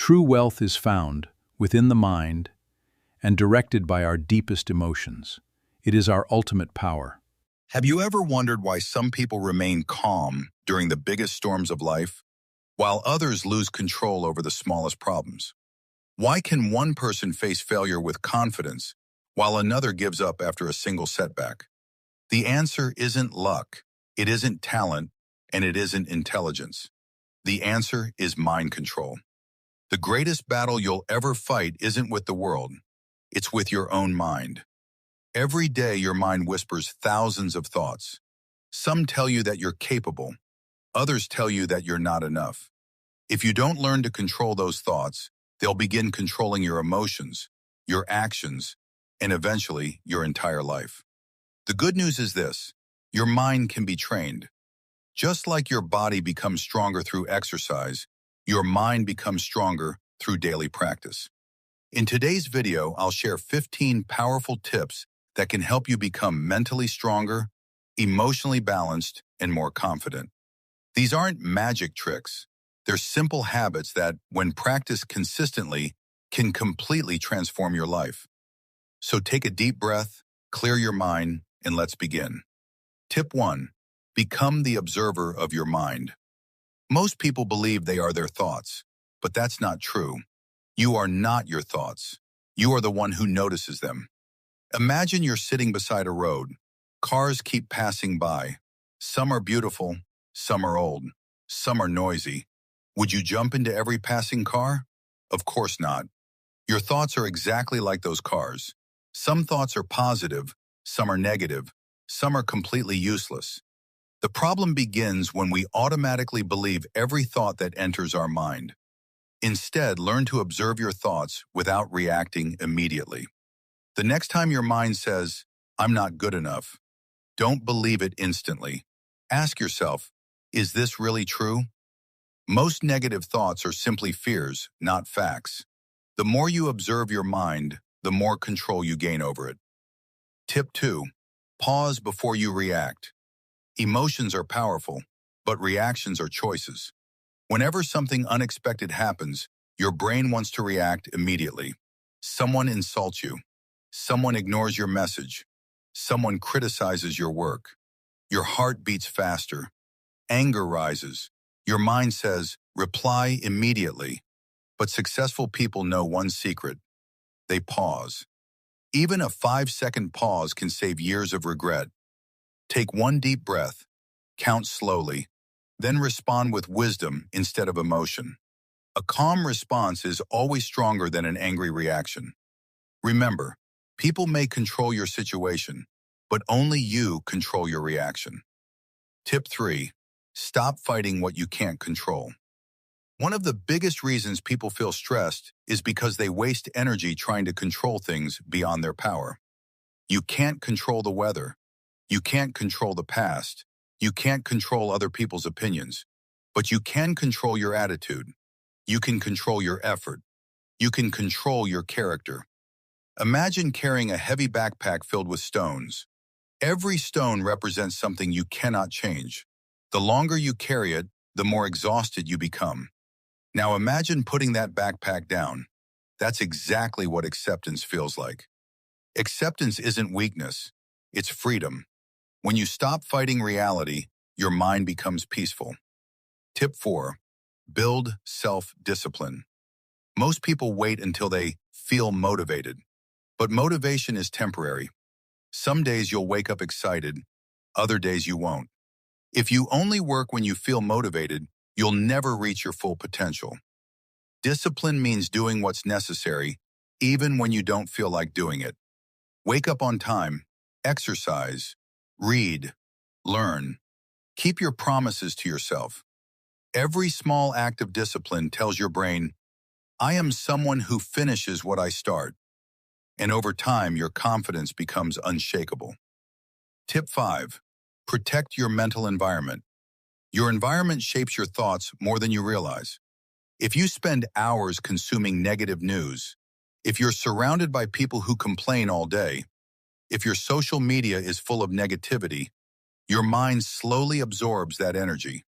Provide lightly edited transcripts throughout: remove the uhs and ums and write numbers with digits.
True wealth is found within the mind and directed by our deepest emotions. It is our ultimate power. Have you ever wondered why some people remain calm during the biggest storms of life, while others lose control over the smallest problems? Why can one person face failure with confidence, while another gives up after a single setback? The answer isn't luck, it isn't talent, and it isn't intelligence. The answer is mind control. The greatest battle you'll ever fight isn't with the world, it's with your own mind. Every day your mind whispers thousands of thoughts. Some tell you that you're capable, others tell you that you're not enough. If you don't learn to control those thoughts, they'll begin controlling your emotions, your actions, and eventually your entire life. The good news is this: your mind can be trained. Just like your body becomes stronger through exercise, your mind becomes stronger through daily practice. In today's video, I'll share 15 powerful tips that can help you become mentally stronger, emotionally balanced, and more confident. These aren't magic tricks. They're simple habits that, when practiced consistently, can completely transform your life. So take a deep breath, clear your mind, and let's begin. Tip 1. Become the observer of your mind. Most people believe they are their thoughts, but that's not true. You are not your thoughts. You are the one who notices them. Imagine you're sitting beside a road. Cars keep passing by. Some are beautiful, some are old, some are noisy. Would you jump into every passing car? Of course not. Your thoughts are exactly like those cars. Some thoughts are positive, some are negative, some are completely useless. The problem begins when we automatically believe every thought that enters our mind. Instead, learn to observe your thoughts without reacting immediately. The next time your mind says, "I'm not good enough," don't believe it instantly. Ask yourself, is this really true? Most negative thoughts are simply fears, not facts. The more you observe your mind, the more control you gain over it. Tip 2. Pause before you react. Emotions are powerful, but reactions are choices. Whenever something unexpected happens, your brain wants to react immediately. Someone insults you. Someone ignores your message. Someone criticizes your work. Your heart beats faster. Anger rises. Your mind says, reply immediately. But successful people know one secret. They pause. Even a 5-second pause can save years of regret. Take one deep breath, count slowly, then respond with wisdom instead of emotion. A calm response is always stronger than an angry reaction. Remember, people may control your situation, but only you control your reaction. Tip 3. Stop fighting what you can't control. One of the biggest reasons people feel stressed is because they waste energy trying to control things beyond their power. You can't control the weather. You can't control the past. You can't control other people's opinions. But you can control your attitude. You can control your effort. You can control your character. Imagine carrying a heavy backpack filled with stones. Every stone represents something you cannot change. The longer you carry it, the more exhausted you become. Now imagine putting that backpack down. That's exactly what acceptance feels like. Acceptance isn't weakness, it's freedom. When you stop fighting reality, your mind becomes peaceful. Tip 4. Build self-discipline. Most people wait until they feel motivated, but motivation is temporary. Some days you'll wake up excited, other days you won't. If you only work when you feel motivated, you'll never reach your full potential. Discipline means doing what's necessary, even when you don't feel like doing it. Wake up on time, exercise, read, learn. Keep your promises to yourself. Every small act of discipline tells your brain, I am someone who finishes what I start. And over time, your confidence becomes unshakable. Tip 5. Protect your mental environment. Your environment shapes your thoughts more than you realize. If you spend hours consuming negative news, if you're surrounded by people who complain all day, if your social media is full of negativity, your mind slowly absorbs that energy.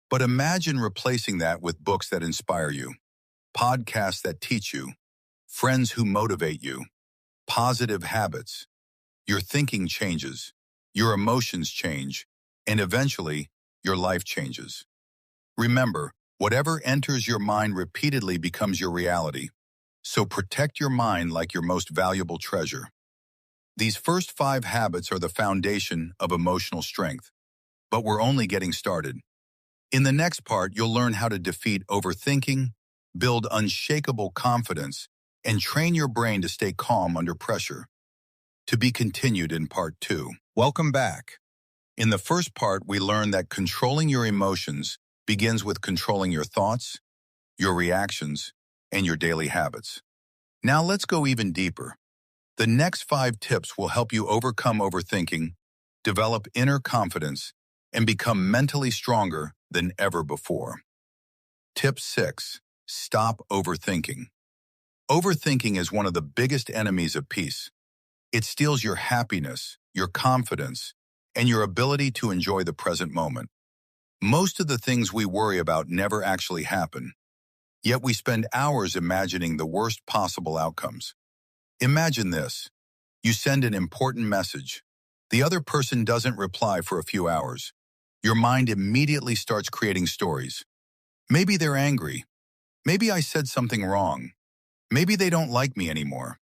But imagine replacing that with books that inspire you. podcasts that teach you, friends who motivate you, positive habits. Your thinking changes, your emotions change, and eventually, your life changes. Remember, whatever enters your mind repeatedly becomes your reality. So protect your mind like your most valuable treasure. These first 5 habits are the foundation of emotional strength, but we're only getting started. In the next part, you'll learn how to defeat overthinking, build unshakable confidence, and train your brain to stay calm under pressure. To be continued in part 2. Welcome back. In the first part, we learned that controlling your emotions begins with controlling your thoughts, your reactions, and your daily habits. Now let's go even deeper. The next 5 tips will help you overcome overthinking, develop inner confidence, and become mentally stronger than ever before. Tip 6. Stop overthinking. Overthinking is one of the biggest enemies of peace. It steals your happiness, your confidence, and your ability to enjoy the present moment. Most of the things we worry about never actually happen, yet we spend hours imagining the worst possible outcomes. Imagine this. You send an important message. The other person doesn't reply for a few hours. Your mind immediately starts creating stories. Maybe they're angry. Maybe I said something wrong. Maybe they don't like me anymore.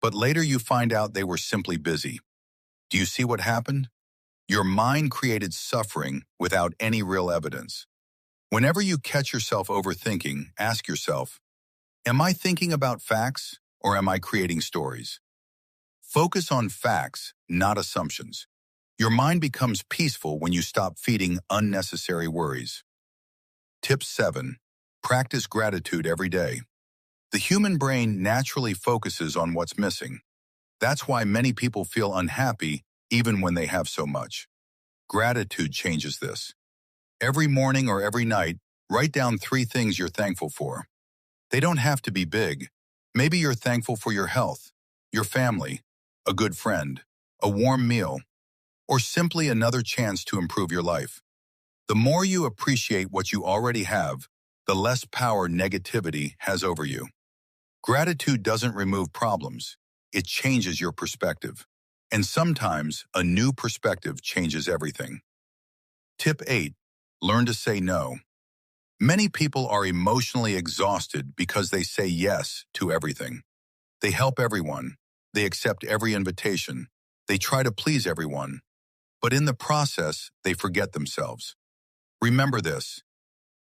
But later you find out they were simply busy. Do you see what happened? Your mind created suffering without any real evidence. Whenever you catch yourself overthinking, ask yourself, am I thinking about facts or am I creating stories? Focus on facts, not assumptions. Your mind becomes peaceful when you stop feeding unnecessary worries. Tip 7. Practice gratitude every day. The human brain naturally focuses on what's missing. That's why many people feel unhappy even when they have so much. Gratitude changes this. Every morning or every night, write down 3 things you're thankful for. They don't have to be big. Maybe you're thankful for your health, your family, a good friend, a warm meal, or simply another chance to improve your life. The more you appreciate what you already have, the less power negativity has over you. Gratitude doesn't remove problems. It changes your perspective. And sometimes, a new perspective changes everything. Tip 8. Learn to say no. Many people are emotionally exhausted because they say yes to everything. They help everyone. They accept every invitation. They try to please everyone. But in the process, they forget themselves. Remember this.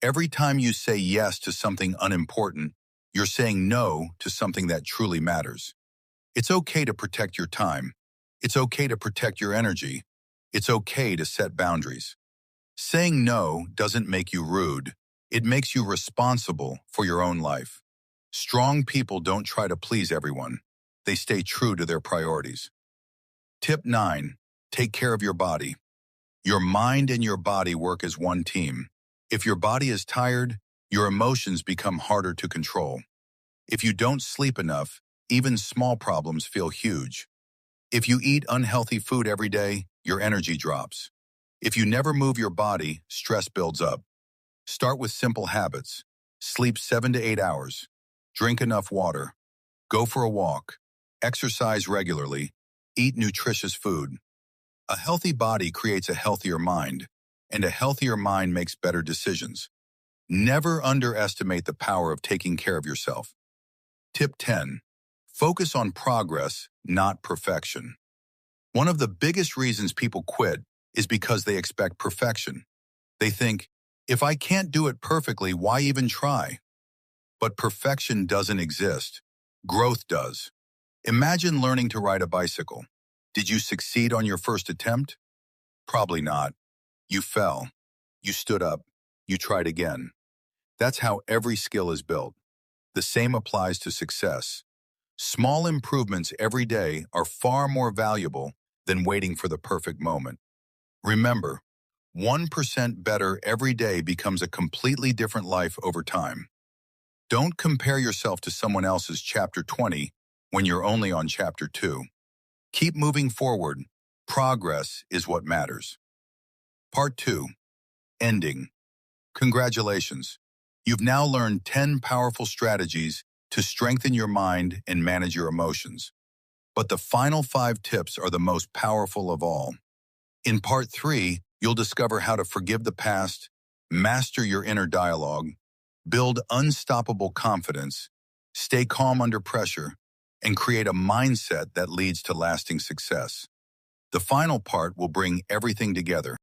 Every time you say yes to something unimportant, you're saying no to something that truly matters. It's okay to protect your time. It's okay to protect your energy. It's okay to set boundaries. Saying no doesn't make you rude. It makes you responsible for your own life. Strong people don't try to please everyone. They stay true to their priorities. Tip 9. Take care of your body. Your mind and your body work as one team. If your body is tired, your emotions become harder to control. If you don't sleep enough, even small problems feel huge. If you eat unhealthy food every day, your energy drops. If you never move your body, stress builds up. Start with simple habits. Sleep 7 to 8 hours. Drink enough water. Go for a walk. Exercise regularly. Eat nutritious food. A healthy body creates a healthier mind, and a healthier mind makes better decisions. Never underestimate the power of taking care of yourself. Tip 10. Focus on progress, not perfection. One of the biggest reasons people quit is because they expect perfection. They think, if I can't do it perfectly, why even try? But perfection doesn't exist. Growth does. Imagine learning to ride a bicycle. Did you succeed on your first attempt? Probably not. You fell. You stood up. You tried again. That's how every skill is built. The same applies to success. Small improvements every day are far more valuable than waiting for the perfect moment. Remember, 1% better every day becomes a completely different life over time. Don't compare yourself to someone else's chapter 20 when you're only on chapter 2. Keep moving forward. Progress is what matters. Part 2. Ending. Congratulations. You've now learned 10 powerful strategies to strengthen your mind and manage your emotions. But the final 5 tips are the most powerful of all. In part 3, you'll discover how to forgive the past, master your inner dialogue, build unstoppable confidence, stay calm under pressure, and create a mindset that leads to lasting success. The final part will bring everything together.